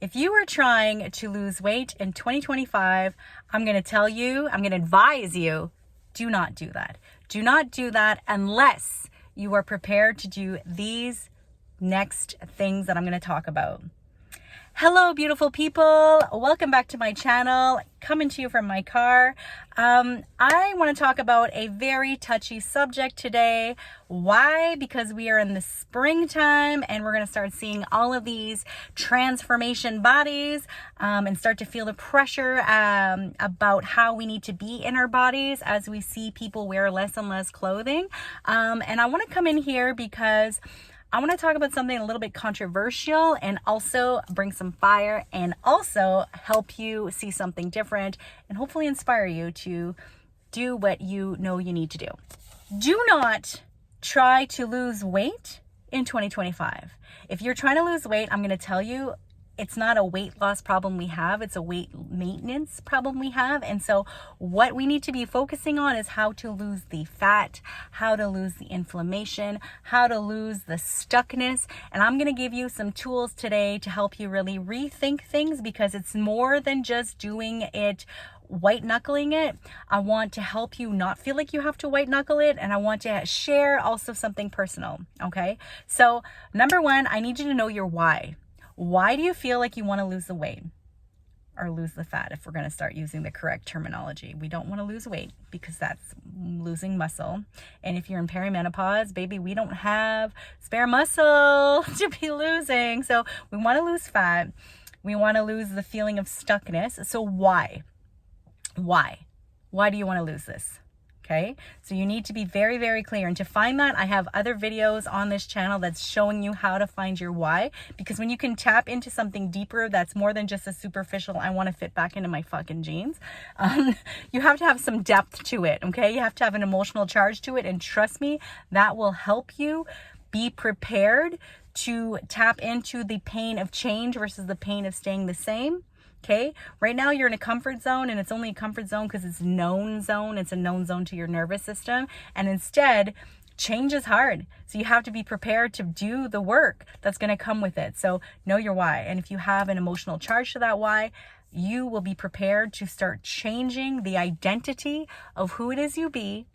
If you are trying to lose weight in 2025, I'm going to advise you, do not do that. Do not do that unless you are prepared to do these next things that I'm going to talk about. Hello, beautiful people. Welcome back to my channel. Coming to you from my car. I want to talk about a very touchy subject today. Why? Because we are in the springtime and we're going to start seeing all of these transformation bodies and start to feel the pressure about how we need to be in our bodies as we see people wear less and less clothing. And I want to come in here because I want to talk about something a little bit controversial and also bring some fire and also help you see something different and hopefully inspire you to do what you know you need to do. Do not try to lose weight in 2025. If you're trying to lose weight, I'm going to tell you, it's not a weight loss problem we have, it's a weight maintenance problem we have. And so what we need to be focusing on is how to lose the fat, how to lose the inflammation, how to lose the stuckness. And I'm going to give you some tools today to help you really rethink things, because it's more than just doing it, white knuckling it. I want to help you not feel like you have to white knuckle it, and I want to share also something personal. Okay, so number one, I need you to know your why. Why do you feel like you want to lose the weight or lose the fat? If we're going to start using the correct terminology, we don't want to lose weight because that's losing muscle. And if you're in perimenopause, baby, we don't have spare muscle to be losing. So we want to lose fat. We want to lose the feeling of stuckness. So why? Why do you want to lose this? Okay, so you need to be very, very clear. And to find that, I have other videos on this channel that's showing you how to find your why. Because when you can tap into something deeper that's more than just a superficial, I want to fit back into my fucking jeans, you have to have some depth to it, okay? You have to have an emotional charge to it. And trust me, that will help you be prepared to tap into the pain of change versus the pain of staying the same. Okay, right now you're in a comfort zone, and it's only a comfort zone because it's known zone. It's a known zone to your nervous system. And instead, change is hard. So you have to be prepared to do the work that's going to come with it. So know your why. And if you have an emotional charge to that why, you will be prepared to start changing the identity of who it is you be,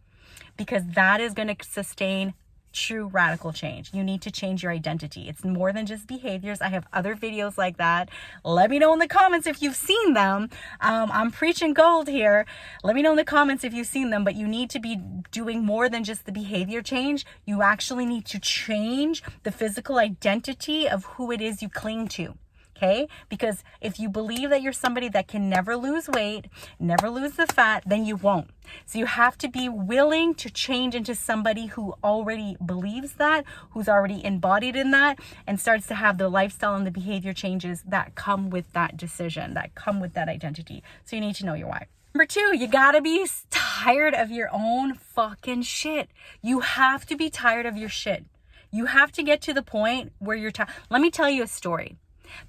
because that is going to sustain true radical change. You need to change your identity. It's more than just behaviors. I have other videos like that. Let me know in the comments if you've seen them. I'm preaching gold here. Let me know in the comments if you've seen them, but you need to be doing more than just the behavior change. You actually need to change the physical identity of who it is you cling to. Okay, because if you believe that you're somebody that can never lose weight, never lose the fat, then you won't. So you have to be willing to change into somebody who already believes that, who's already embodied in that, and starts to have the lifestyle and the behavior changes that come with that decision, that come with that identity. So you need to know your why. Number two, you gotta be tired of your own fucking shit. You have to be tired of your shit. You have to get to the point where you're tired. Let me tell you a story.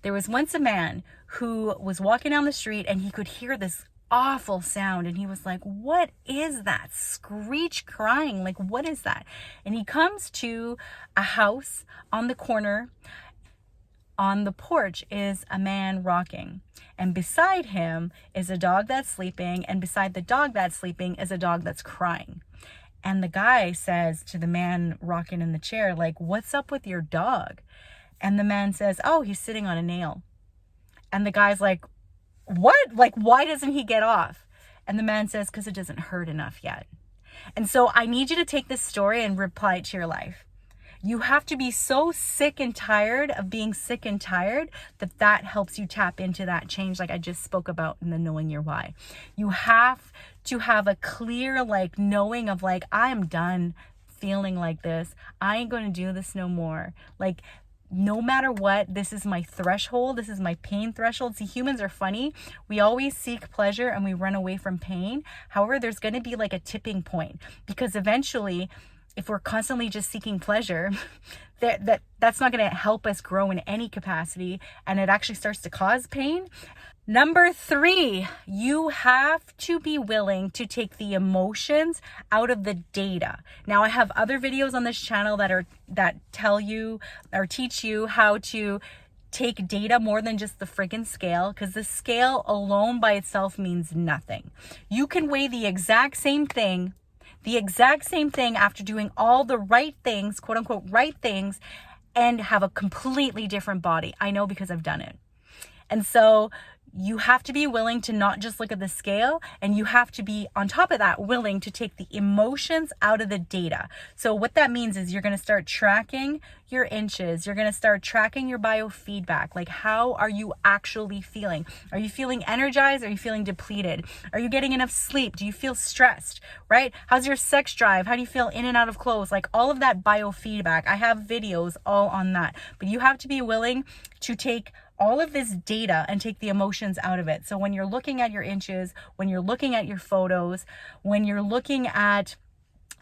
There was once a man who was walking down the street and he could hear this awful sound, and he was like, what is that screech crying? Like, what is that? And he comes to a house on the corner. On the porch is a man rocking, and beside him is a dog that's sleeping, and beside the dog that's sleeping is a dog that's crying. And the guy says to the man rocking in the chair, like, what's up with your dog? And the man says, oh, he's sitting on a nail. And the guy's like, what? Like, why doesn't he get off? And the man says, because it doesn't hurt enough yet. And so I need you to take this story and apply it to your life. You have to be so sick and tired of being sick and tired that helps you tap into that change, like I just spoke about in the knowing your why. You have to have a clear, like, knowing of, like, I'm done feeling like this. I ain't going to do this no more. Like, no matter what, this is my threshold. This is my pain threshold. See, humans are funny. We always seek pleasure and we run away from pain. However, there's going to be like a tipping point, because eventually, if we're constantly just seeking pleasure, that's not going to help us grow in any capacity, and it actually starts to cause pain. Number three, you have to be willing to take the emotions out of the data. Now, I have other videos on this channel that tell you or teach you how to take data more than just the friggin' scale, because the scale alone by itself means nothing. You can weigh the exact same thing after doing all the right things, quote unquote, right things, and have a completely different body. I know because I've done it. And so you have to be willing to not just look at the scale, and you have to be, on top of that, willing to take the emotions out of the data. So what that means is you're going to start tracking your inches. You're going to start tracking your biofeedback. Like, how are you actually feeling? Are you feeling energized? Are you feeling depleted? Are you getting enough sleep? Do you feel stressed, right? How's your sex drive? How do you feel in and out of clothes? Like, all of that biofeedback. I have videos all on that, but you have to be willing to take all of this data and take the emotions out of it. So when you're looking at your inches, when you're looking at your photos, when you're looking at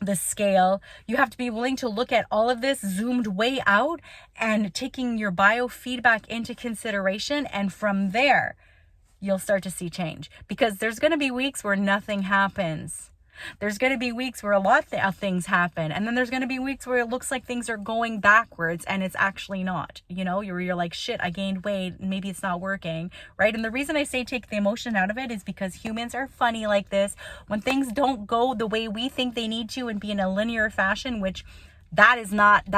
the scale, you have to be willing to look at all of this zoomed way out and taking your biofeedback into consideration. And from there, you'll start to see change, because there's going to be weeks where nothing happens. There's going to be weeks where a lot of things happen. And then there's going to be weeks where it looks like things are going backwards and it's actually not. You know, you're like, shit, I gained weight. Maybe it's not working, right? And the reason I say take the emotion out of it is because humans are funny like this. When things don't go the way we think they need to and be in a linear fashion, which that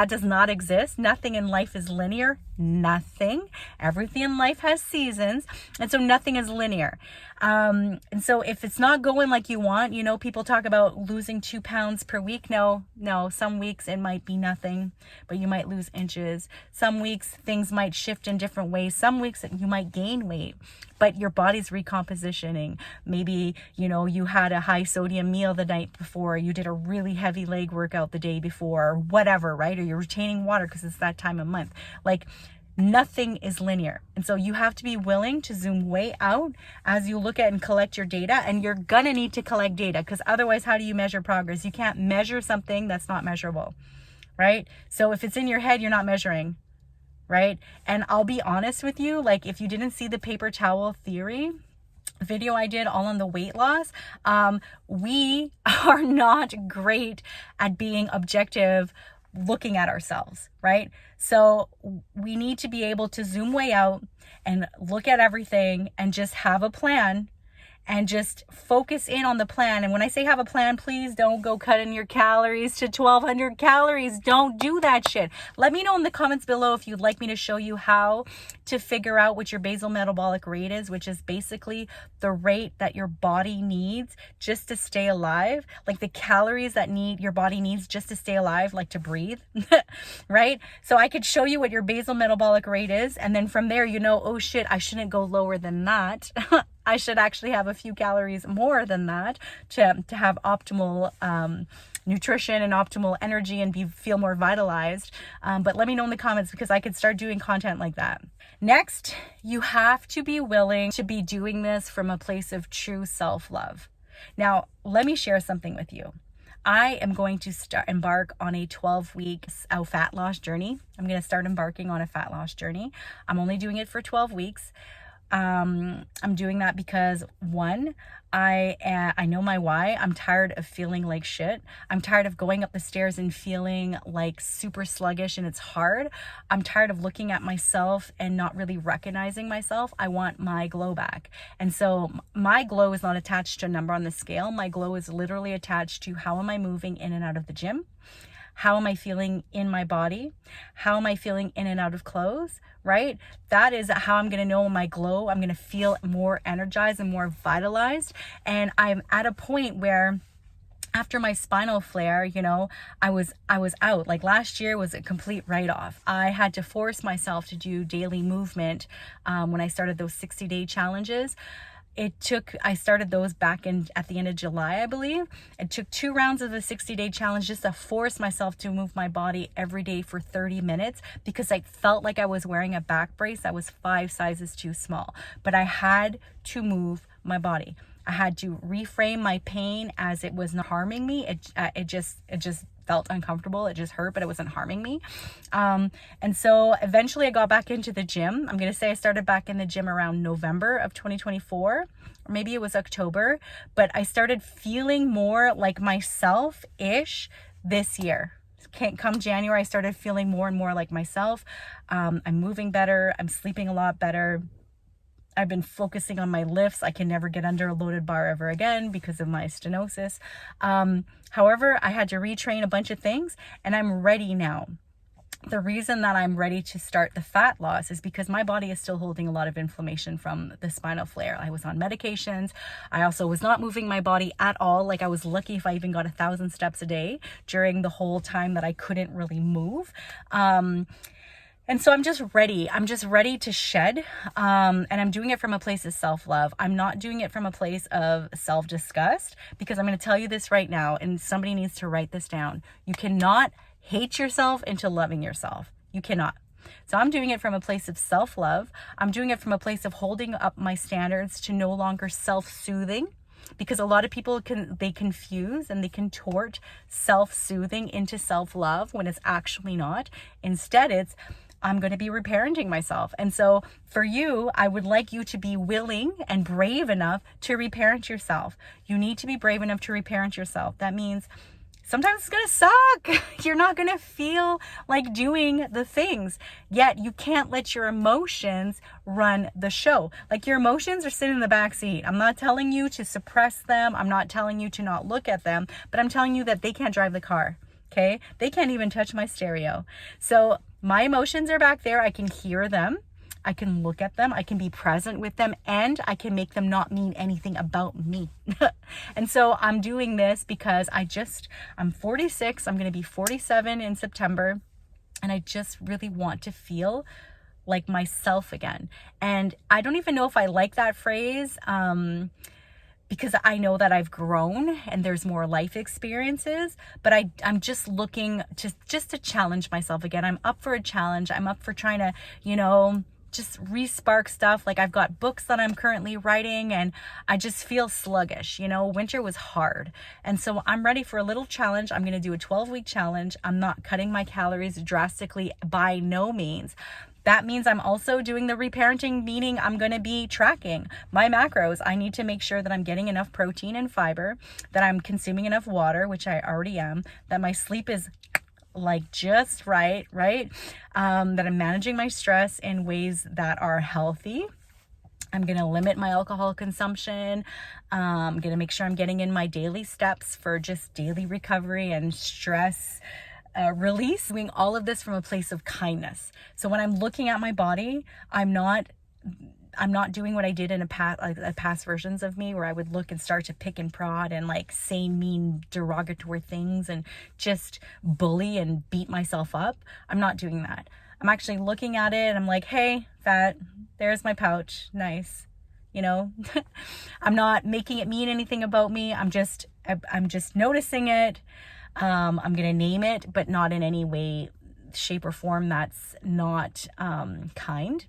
does not exist. Nothing in life is linear. Nothing. Everything in life has seasons. And so nothing is linear. And so if it's not going like you want, you know, people talk about losing 2 pounds per week. No, some weeks it might be nothing, but you might lose inches. Some weeks things might shift in different ways. Some weeks you might gain weight, but your body's recompositioning. Maybe, you know, you had a high sodium meal the night before, you did a really heavy leg workout the day before, or whatever, right? Or you're retaining water because it's that time of month. Like, nothing is linear. And so you have to be willing to zoom way out as you look at and collect your data. And you're gonna need to collect data, because otherwise, how do you measure progress? You can't measure something that's not measurable, right? So if it's in your head, you're not measuring, right? And I'll be honest with you, like, if you didn't see the paper towel theory video I did all on the weight loss, we are not great at being objective looking at ourselves, right? So we need to be able to zoom way out and look at everything and just have a plan and just focus in on the plan. And when I say have a plan, please don't go cutting your calories to 1,200 calories. Don't do that shit. Let me know in the comments below if you'd like me to show you how to figure out what your basal metabolic rate is, which is basically the rate that your body needs just to stay alive, like the calories that your body needs just to stay alive, like to breathe, right? So I could show you what your basal metabolic rate is, and then from there, you know, oh shit, I shouldn't go lower than that. I should actually have a few calories more than that to have optimal nutrition and optimal energy and feel more vitalized. But let me know in the comments, because I could start doing content like that. Next, you have to be willing to be doing this from a place of true self-love. Now, let me share something with you. I am going to embark on a 12-week fat loss journey. I'm going to start embarking on a fat loss journey. I'm only doing it for 12 weeks. I'm doing that because, one, I know my why. I'm tired of feeling like shit. I'm tired of going up the stairs and feeling like super sluggish and it's hard. I'm tired of looking at myself and not really recognizing myself. I want my glow back. And so my glow is not attached to a number on the scale. My glow is literally attached to how am I moving in and out of the gym? How am I feeling in my body? How am I feeling in and out of clothes, right? That is how I'm going to know my glow. I'm going to feel more energized and more vitalized. And I'm at a point where after my spinal flare, you know, I was out. Like, last year was a complete write-off. I had to force myself to do daily movement when I started those 60-day challenges. I started those back at the end of July, I believe. It took 2 rounds of the 60-day challenge just to force myself to move my body every day for 30 minutes, because I felt like I was wearing a back brace that was 5 sizes too small. But I had to move my body. I had to reframe my pain as it was not harming me. It just felt uncomfortable. It just hurt, but it wasn't harming me. And so eventually I got back into the gym. I'm going to say I started back in the gym around November of 2024, or maybe it was October, but I started feeling more like myself-ish this year. come January, I started feeling more and more like myself. I'm moving better. I'm sleeping a lot better. I've been focusing on my lifts. I can never get under a loaded bar ever again because of my stenosis. However, I had to retrain a bunch of things, and I'm ready now. The reason that I'm ready to start the fat loss is because my body is still holding a lot of inflammation from the spinal flare. I was on medications. I also was not moving my body at all. Like, I was lucky if I even got 1,000 steps a day during the whole time that I couldn't really move. And so I'm just ready. I'm just ready to shed. And I'm doing it from a place of self-love. I'm not doing it from a place of self-disgust, because I'm going to tell you this right now, and somebody needs to write this down. You cannot hate yourself into loving yourself. You cannot. So I'm doing it from a place of self-love. I'm doing it from a place of holding up my standards to no longer self-soothing, because a lot of people they confuse and they contort self-soothing into self-love when it's actually not. Instead, it's, I'm going to be reparenting myself. And so for you, I would like you to be willing and brave enough to reparent yourself. You need to be brave enough to reparent yourself. That means sometimes it's going to suck. You're not going to feel like doing the things. Yet you can't let your emotions run the show. Like, your emotions are sitting in the back seat. I'm not telling you to suppress them. I'm not telling you to not look at them, but I'm telling you that they can't drive the car. Okay? They can't even touch my stereo. So my emotions are back there. I can hear them. I can look at them, I can be present with them, and I can make them not mean anything about me. And so I'm doing this because I'm 46, I'm going to be 47 in September, and I just really want to feel like myself again. And I don't even know if I like that phrase, because I know that I've grown and there's more life experiences, but I'm just looking to challenge myself again. I'm up for a challenge. I'm up for trying to, just re-spark stuff. Like, I've got books that I'm currently writing, and I just feel sluggish. Winter was hard. And so I'm ready for a little challenge. I'm going to do a 12-week challenge. I'm not cutting my calories drastically, by no means. That means I'm also doing the reparenting, meaning I'm going to be tracking my macros. I need to make sure that I'm getting enough protein and fiber, that I'm consuming enough water, which I already am, that my sleep is like just right? That I'm managing my stress in ways that are healthy. I'm going to limit my alcohol consumption. I'm going to make sure I'm getting in my daily steps for just daily recovery and stress release. Doing all of this from a place of kindness. So when I'm looking at my body, I'm not doing what I did in past versions of me, where I would look and start to pick and prod and say mean derogatory things and just bully and beat myself up. I'm not doing that. I'm actually looking at it and I'm like, hey, fat, there's my pouch. Nice. I'm not making it mean anything about me. I'm just noticing it. I'm going to name it, but not in any way, shape, or form that's not kind.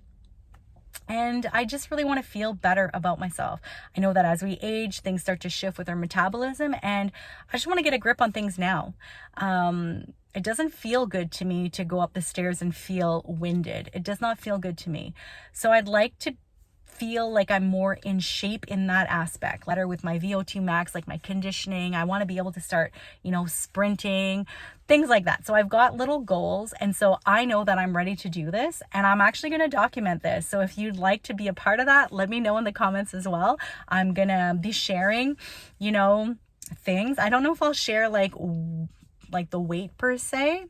And I just really want to feel better about myself. I know that as we age, things start to shift with our metabolism, and I just want to get a grip on things now. It doesn't feel good to me to go up the stairs and feel winded. It does not feel good to me. So I'd like to feel like I'm more in shape in that aspect. Better with my VO2 max, like my conditioning. I want to be able to start, sprinting, things like that. So I've got little goals. And so I know that I'm ready to do this, and I'm actually going to document this. So if you'd like to be a part of that, let me know in the comments as well. I'm going to be sharing, things. I don't know if I'll share like the weight per se.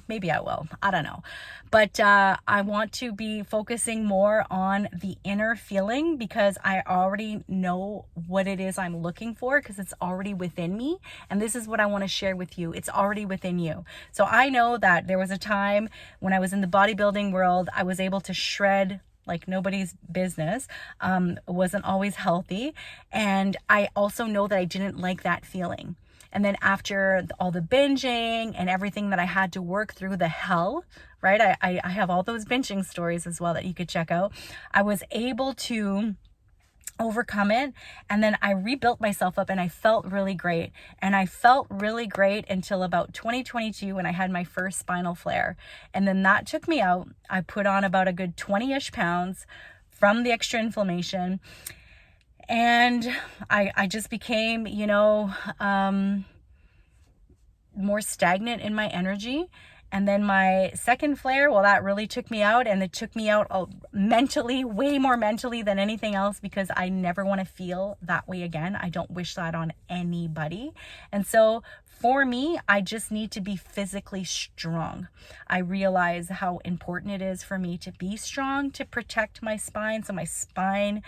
Maybe I will. I don't know. But I want to be focusing more on the inner feeling, because I already know what it is I'm looking for, because it's already within me. And this is what I want to share with you. It's already within you. So I know that there was a time when I was in the bodybuilding world, I was able to shred like nobody's business. It wasn't always healthy. And I also know that I didn't like that feeling. And then after all the binging and everything that I had to work through, the hell, right? I have all those binging stories as well that you could check out. I was able to overcome it. And then I rebuilt myself up, and I felt really great. And I felt really great until about 2022, when I had my first spinal flare. And then that took me out. I put on about a good 20-ish pounds from the extra inflammation. And I just became, more stagnant in my energy. And then my second flare, well, that really took me out, and it took me out mentally, way more mentally than anything else, because I never want to feel that way again. I don't wish that on anybody. And so for me, I just need to be physically strong. I realize how important it is for me to be strong, to protect my spine, so my spine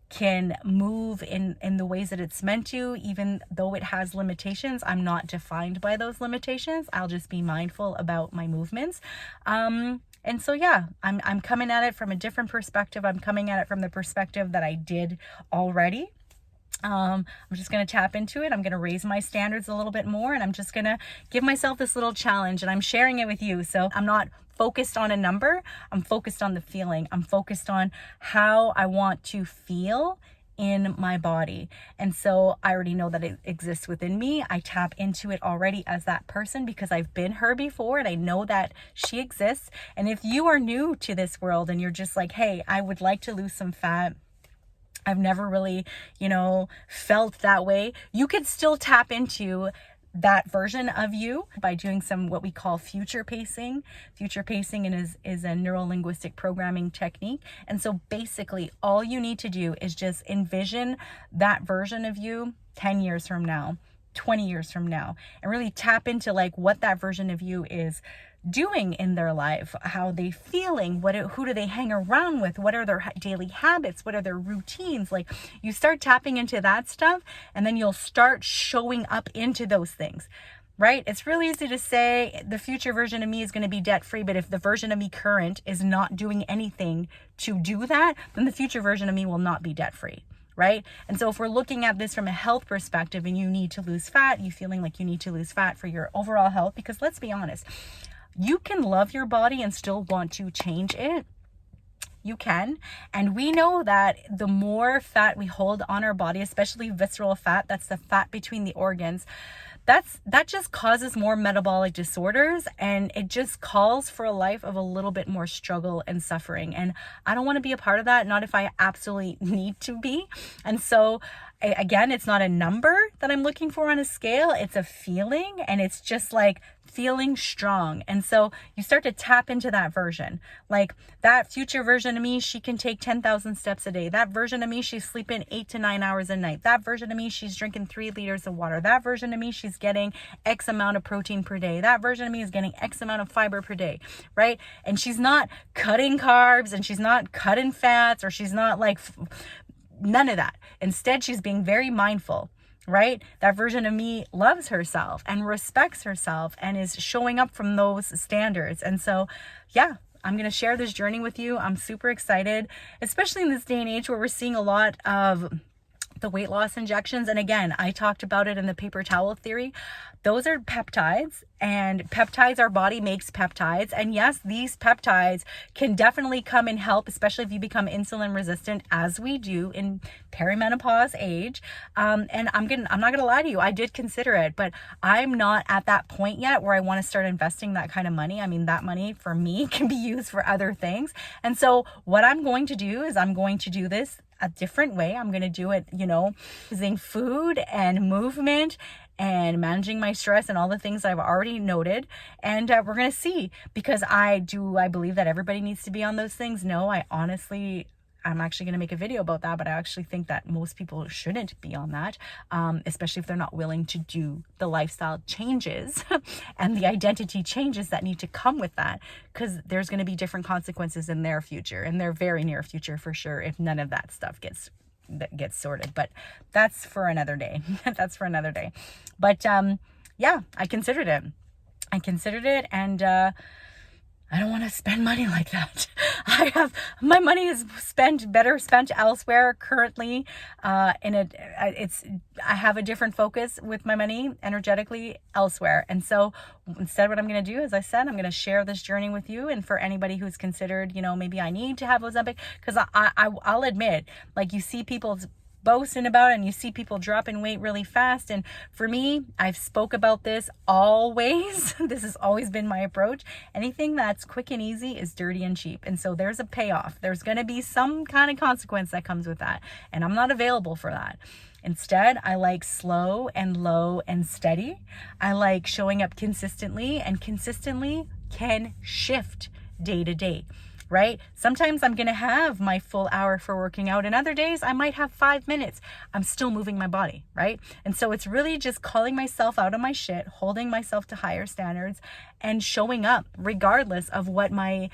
can move in the ways that it's meant to. Even though it has limitations, I'm not defined by those limitations. I'll just be mindful about my movements. And so, yeah, I'm coming at it from a different perspective. I'm coming at it from the perspective that I did already. I'm just going to tap into it. I'm going to raise my standards a little bit more, and I'm just going to give myself this little challenge, and I'm sharing it with you. So I'm not focused on a number. I'm focused on the feeling. I'm focused on how I want to feel in my body. And so I already know that it exists within me. I tap into it already as that person because I've been her before, and I know that she exists. And if you are new to this world and you're just like, hey, I would like to lose some fat, I've never really, felt that way, you could still tap into that version of you by doing some what we call future pacing. Future pacing is a neuro-linguistic programming technique. And so basically all you need to do is just envision that version of you 10 years from now, 20 years from now, and really tap into like what that version of you is doing in their life, how they feeling, who do they hang around with, what are their daily habits, what are their routines. Like, you start tapping into that stuff, and then you'll start showing up into those things, right? It's really easy to say the future version of me is going to be debt free, but if the version of me current is not doing anything to do that, then the future version of me will not be debt free. Right? And so if we're looking at this from a health perspective, and you need to lose fat, you feeling like you need to lose fat for your overall health, because let's be honest, you can love your body and still want to change it. You can. And we know that the more fat we hold on our body, especially visceral fat, that's the fat between the organs, that just causes more metabolic disorders, and it just calls for a life of a little bit more struggle and suffering. And I don't want to be a part of that, not if I absolutely need to be. And so again, it's not a number that I'm looking for on a scale, it's a feeling, and it's just like feeling strong. And so you start to tap into that version. Like, that future version of me, she can take 10,000 steps a day. That version of me, she's sleeping 8 to 9 hours a night. That version of me, she's drinking 3 liters of water. That version of me, she's getting X amount of protein per day. That version of me is getting X amount of fiber per day, right? And she's not cutting carbs, and she's not cutting fats, or she's not like none of that. Instead, she's being very mindful, right? That version of me loves herself and respects herself and is showing up from those standards. And so, yeah, I'm going to share this journey with you. I'm super excited, especially in this day and age where we're seeing a lot of the weight loss injections. And again, I talked about it in the paper towel theory. Those are peptides, and peptides, our body makes peptides. And yes, these peptides can definitely come and help, especially if you become insulin resistant, as we do in perimenopause age. And I'm not going to lie to you, I did consider it, but I'm not at that point yet where I want to start investing that kind of money. I mean, that money for me can be used for other things. And so what I'm going to do is I'm going to do this a different way. I'm going to do it, using food and movement and managing my stress and all the things I've already noted. And we're going to see, because I believe that everybody needs to be on those things? No, I'm actually going to make a video about that, but I actually think that most people shouldn't be on that, especially if they're not willing to do the lifestyle changes and the identity changes that need to come with that, because there's going to be different consequences in their future, in their very near future for sure, if none of that stuff gets sorted. But that's for another day. That's for another day. But yeah, I considered it, and I don't want to spend money like that. My money is better spent elsewhere currently. I have a different focus with my money energetically elsewhere. And so instead, what I'm going to do, as I said, I'm going to share this journey with you. And for anybody who's considered, maybe I need to have Ozempic, because I'll admit, like, you see people's boasting about it, and you see people dropping weight really fast. And for me, I've spoke about this always. This has always been my approach. Anything that's quick and easy is dirty and cheap. And so there's a payoff. There's going to be some kind of consequence that comes with that. And I'm not available for that. Instead, I like slow and low and steady. I like showing up consistently, and consistently can shift day to day, right? Sometimes I'm going to have my full hour for working out, and other days I might have 5 minutes. I'm still moving my body, right? And so it's really just calling myself out of my shit, holding myself to higher standards, and showing up regardless of what my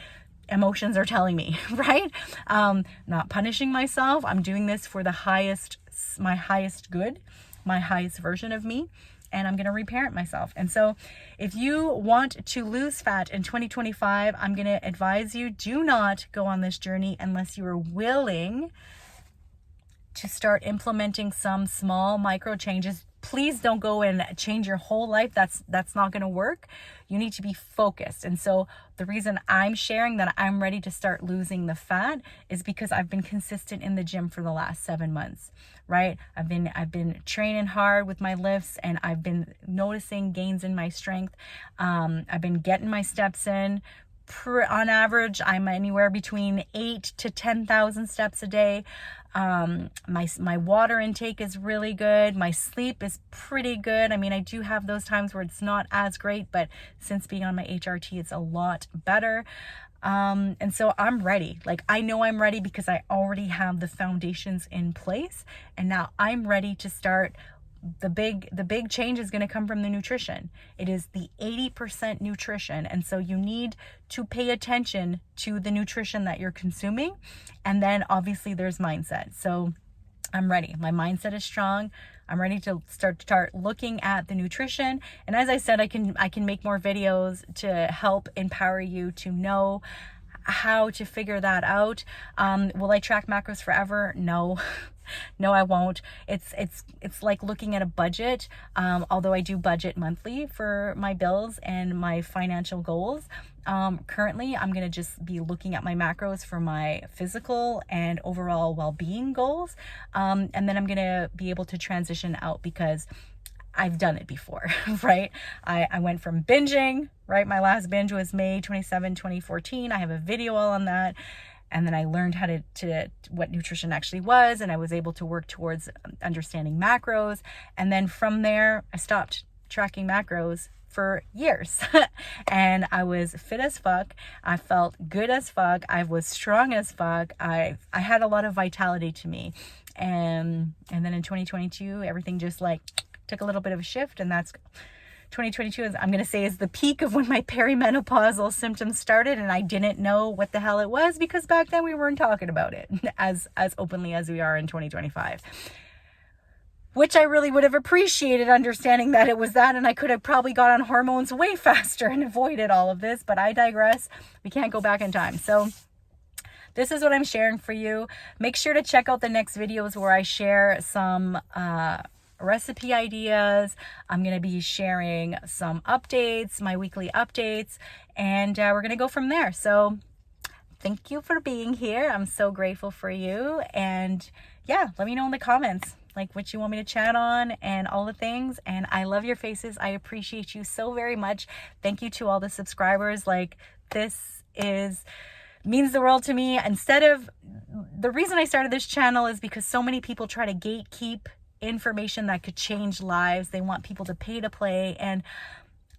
emotions are telling me, right? Not punishing myself. I'm doing this for my highest good, my highest version of me, and I'm going to reparent myself. And so if you want to lose fat in 2025, I'm going to advise you, do not go on this journey unless you are willing to start implementing some small micro changes. Please don't go and change your whole life. That's not going to work. You need to be focused. And so the reason I'm sharing that I'm ready to start losing the fat is because I've been consistent in the gym for the last 7 months, right? I've been training hard with my lifts, and I've been noticing gains in my strength. I've been getting my steps in. On average, I'm anywhere between 8 to 10,000 steps a day. My water intake is really good. My sleep is pretty good. I mean, I do have those times where it's not as great, but since being on my HRT, it's a lot better. And so I'm ready. Like, I know I'm ready because I already have the foundations in place, and now I'm ready to start. The big change is going to come from the nutrition. It is the 80% nutrition. And so you need to pay attention to the nutrition that you're consuming. And then obviously there's mindset. So I'm ready. My mindset is strong. I'm ready to start looking at the nutrition. And as I said, I can make more videos to help empower you to know how to figure that out. Will I track macros forever? No. No, I won't. It's like looking at a budget. Although I do budget monthly for my bills and my financial goals. Currently, I'm going to just be looking at my macros for my physical and overall well-being goals. And then I'm going to be able to transition out because I've done it before, right? I went from binging, right? My last binge was May 27, 2014. I have a video all on that. And then I learned how to what nutrition actually was, and I was able to work towards understanding macros. And then from there, I stopped tracking macros for years. And I was fit as fuck. I felt good as fuck. I was strong as fuck. I had a lot of vitality to me. And then in 2022, everything just like took a little bit of a shift, and that's 2022 is, I'm going to say, is the peak of when my perimenopausal symptoms started, and I didn't know what the hell it was because back then we weren't talking about it as openly as we are in 2025. Which I really would have appreciated, understanding that it was that, and I could have probably got on hormones way faster and avoided all of this, but I digress. We can't go back in time. So this is what I'm sharing for you. Make sure to check out the next videos where I share some recipe ideas. I'm going to be sharing some updates, my weekly updates, and we're going to go from there. So thank you for being here. I'm so grateful for you. And yeah, let me know in the comments like what you want me to chat on and all the things. And I love your faces. I appreciate you so very much. Thank you to all the subscribers. Like, this means the world to me. The reason I started this channel is because so many people try to gatekeep information that could change lives. They want people to pay to play, and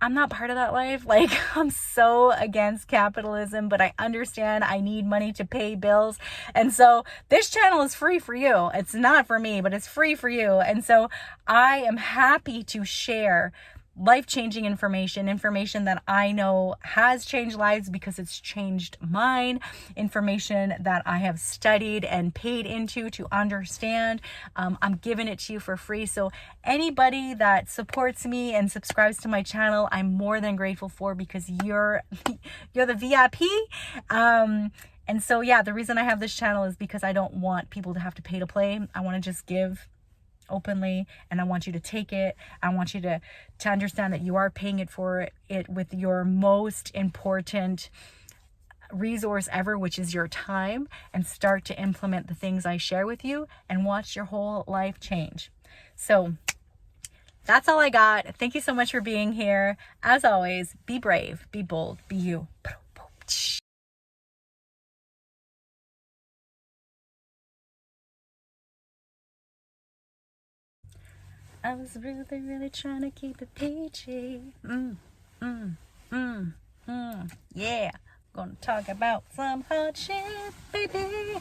I'm not part of that life. Like, I'm so against capitalism, but I understand I need money to pay bills. And so this channel is free for you. It's not for me, but it's free for you. And so I am happy to share life-changing information that I know has changed lives because it's changed mine, information that I have studied and paid into to understand. I'm giving it to you for free. So anybody that supports me and subscribes to my channel, I'm more than grateful for, because you're the VIP. And so yeah, the reason I have this channel is because I don't want people to have to pay to play. I want to just give openly, and I want you to take it. I want you to understand that you are paying it for it with your most important resource ever, which is your time, and start to implement the things I share with you and watch your whole life change. So that's all I got. Thank you so much for being here. As always, be brave, be bold, be you. I was really trying to keep it peachy. Yeah. Gonna talk about some hot shit, baby.